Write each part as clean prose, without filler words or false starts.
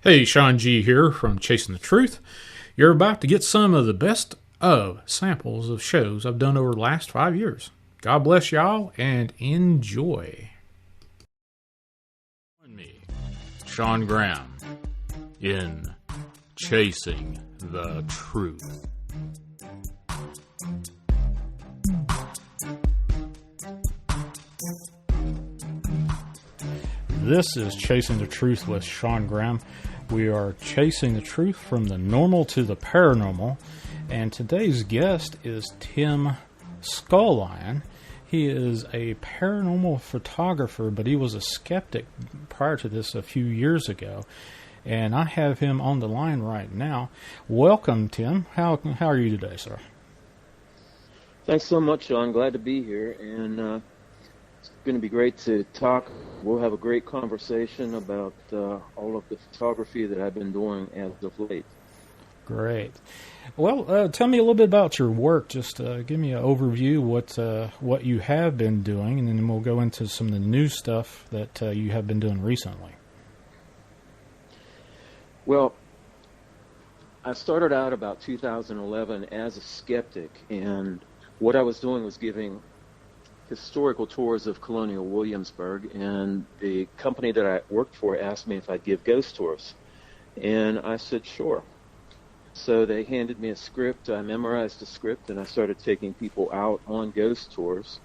Hey, Sean G here from Chasing the Truth. You're about to get some of the best of samples of shows I've done over the last 5 years. God bless y'all and enjoy. Join me, Sean Graham, in Chasing the Truth. This is Chasing the Truth with Sean Graham. We are chasing the truth from the normal to the paranormal, and today's guest is Tim Scullion. He is a paranormal photographer, but he was a skeptic prior to this a few years ago, and I have him on the line right now. Welcome, Tim. How are you today, sir? Thanks so much, Sean. Glad to be here, and it's going to be great to talk. We'll have a great conversation about all of the photography that I've been doing as of late. Great. Well, tell me a little bit about your work. Just give me an overview what you have been doing, and then we'll go into some of the new stuff that you have been doing recently. Well, I started out about 2011 as a skeptic, and what I was doing was giving historical tours of Colonial Williamsburg, and the company that I worked for asked me if I'd give ghost tours, and I said sure. So they handed me a script. I memorized the script, and I started taking people out on ghost tours.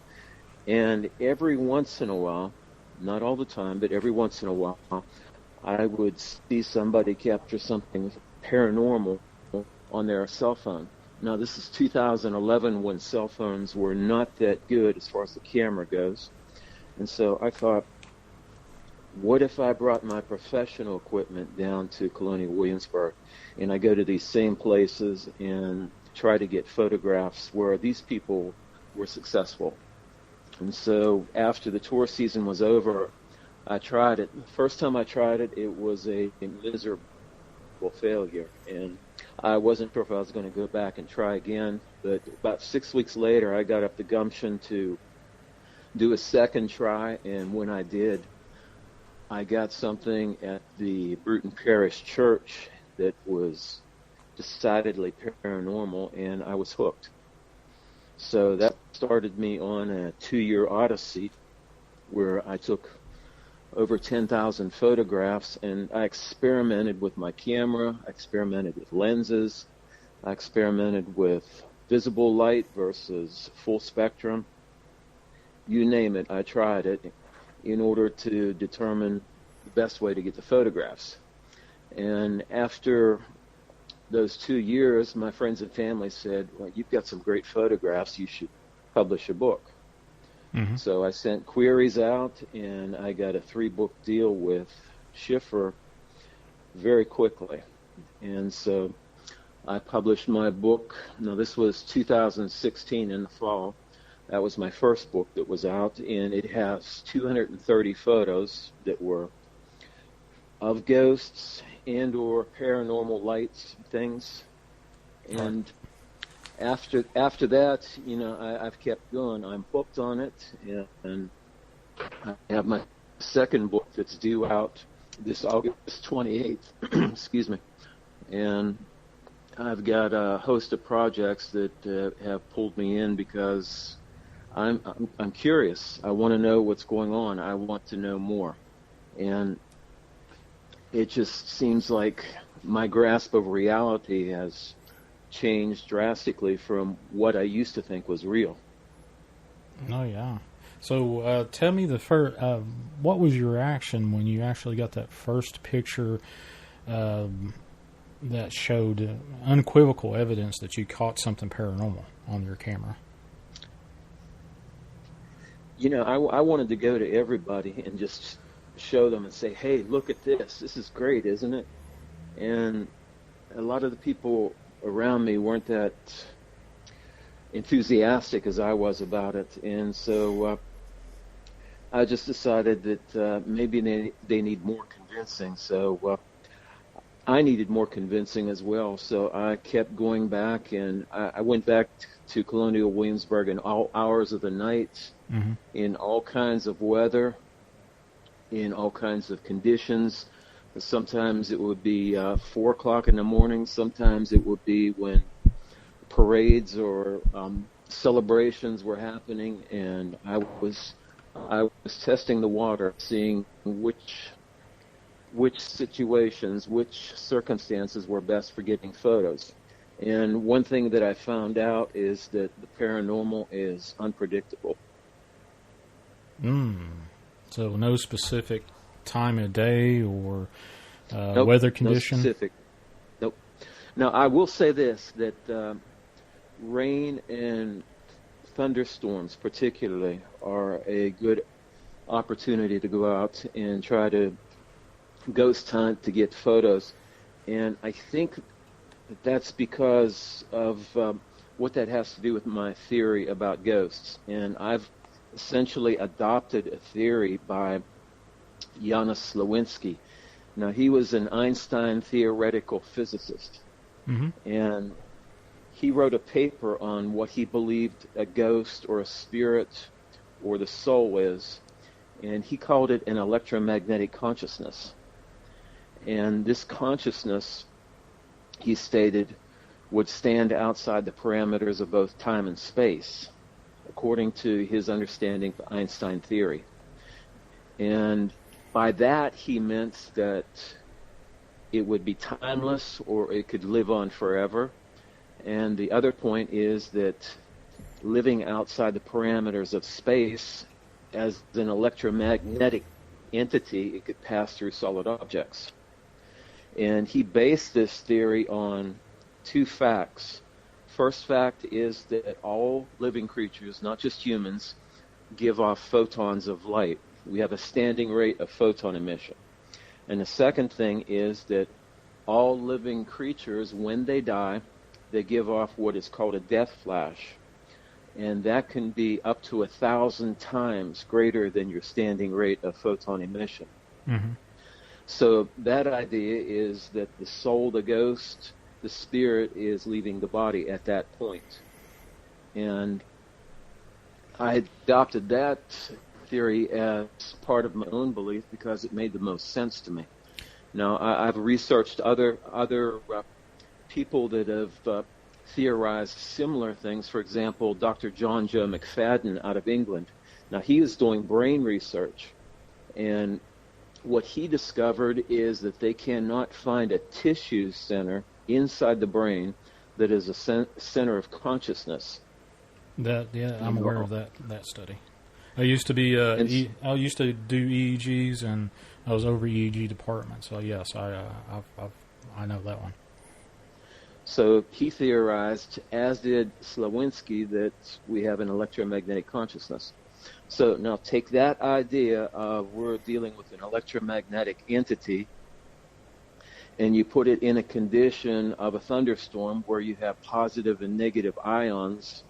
And every once in a while, not all the time, but every once in a while, I would see somebody capture something paranormal on their cell phone. Now, this is 2011 when cell phones were not that good as far as the camera goes. And so I thought, what if I brought my professional equipment down to Colonial Williamsburg and I go to these same places and try to get photographs where these people were successful? And so after the tour season was over, I tried it. The first time I tried it, it was a miserable failure. And I wasn't sure if I was going to go back and try again, but about 6 weeks later, I got up the gumption to do a second try, and when I did, I got something at the Bruton Parish Church that was decidedly paranormal, and I was hooked. So that started me on a 2-year odyssey where I took over 10,000 photographs, and I experimented with my camera, I experimented with lenses, I experimented with visible light versus full spectrum. You name it, I tried it in order to determine the best way to get the photographs. And after those 2 years, my friends and family said, well, you've got some great photographs, you should publish a book. Mm-hmm. So I sent queries out, and I got a 3-book deal with Schiffer very quickly. And so I published my book. Now, this was 2016 in the fall. That was my first book that was out, and it has 230 photos that were of ghosts and or paranormal lights things. And after that, you know, I've kept going. I'm hooked on it, and I have my second book that's due out this August 28th. Excuse me. And I've got a host of projects that have pulled me in because I'm curious. I want to know what's going on. I want to know more, and it just seems like my grasp of reality has changed drastically from what I used to think was real. Oh, yeah. So tell me what was your reaction when you actually got that first picture that showed unequivocal evidence that you caught something paranormal on your camera? You know, I wanted to go to everybody and just show them and say, hey, look at this. This is great, isn't it? And a lot of the people around me weren't that enthusiastic as I was about it, and so I just decided that maybe they need more convincing. So I needed more convincing as well. So I kept going back, and I went back to Colonial Williamsburg in all hours of the night, mm-hmm. in all kinds of weather, in all kinds of conditions. Sometimes it would be 4 o'clock in the morning. Sometimes it would be when parades or celebrations were happening, and I was testing the water, seeing which situations, which circumstances were best for getting photos. And one thing that I found out is that the paranormal is unpredictable. So no specific time of day or Nope, weather no condition? specific. Nope. Now, I will say this, that rain and thunderstorms particularly are a good opportunity to go out and try to ghost hunt to get photos. And I think that's because of what that has to do with my theory about ghosts. And I've essentially adopted a theory by Janusz Slawinski. Now, he was an Einstein theoretical physicist, and he wrote a paper on what he believed a ghost or a spirit or the soul is, and he called it an electromagnetic consciousness. And this consciousness, he stated, would stand outside the parameters of both time and space, according to his understanding of Einstein theory. And by that, he meant that it would be timeless or it could live on forever. And the other point is that living outside the parameters of space, as an electromagnetic entity, it could pass through solid objects. And he based this theory on two facts. First fact is that all living creatures, not just humans, give off photons of light. We have a standing rate of photon emission. And the second thing is that all living creatures, when they die, they give off what is called a death flash. And that can be up to 1,000 times greater than your standing rate of photon emission. So that idea is that the soul, the ghost, the spirit is leaving the body at that point. And I adopted that theory as part of my own belief because it made the most sense to me. Now, I've researched other people that have theorized similar things. For example, Dr. John Joe McFadden out of England. Now, he is doing brain research, and what he discovered is that they cannot find a tissue center inside the brain that is a center of consciousness. I'm aware of that study. I used to be I used to do EEGs, and I was over EEG department. So yes, I know that one. So he theorized, as did Slawinski, that we have an electromagnetic consciousness. So now take that idea of we're dealing with an electromagnetic entity, and you put it in a condition of a thunderstorm where you have positive and negative ions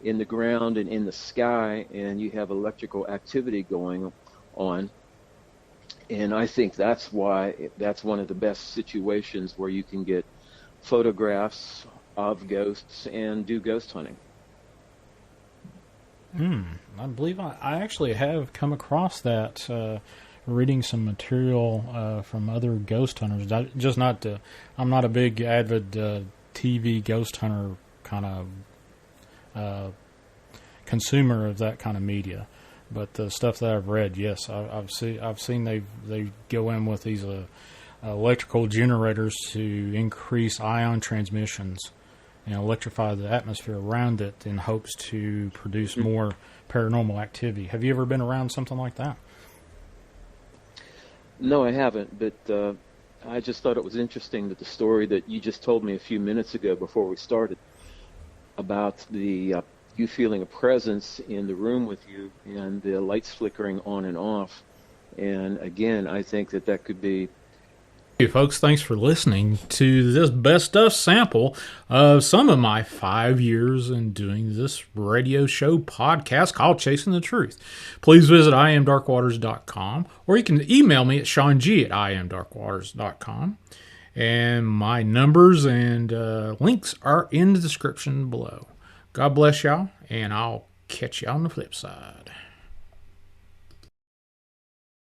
in the ground and in the sky, and you have electrical activity going on. And I think that's why that's one of the best situations where you can get photographs of ghosts and do ghost hunting. I believe I actually have come across that reading some material from other ghost hunters. I'm not a big avid TV ghost hunter kind of consumer of that kind of media, but the stuff that I've read, yes, I've seen they go in with these electrical generators to increase ion transmissions and electrify the atmosphere around it in hopes to produce more paranormal activity. Have you ever been around something like that? No, I haven't, but I just thought it was interesting that the story that you just told me a few minutes ago before we started about the you feeling a presence in the room with you and the lights flickering on and off. And again, I think that could be... Hey folks, thanks for listening to this best of sample of some of my 5 years in doing this radio show podcast called Chasing the Truth. Please visit iamdarkwaters.com, or you can email me at shawng@iamdarkwaters.com. And my numbers and links are in the description below. God bless y'all, and I'll catch you on the flip side.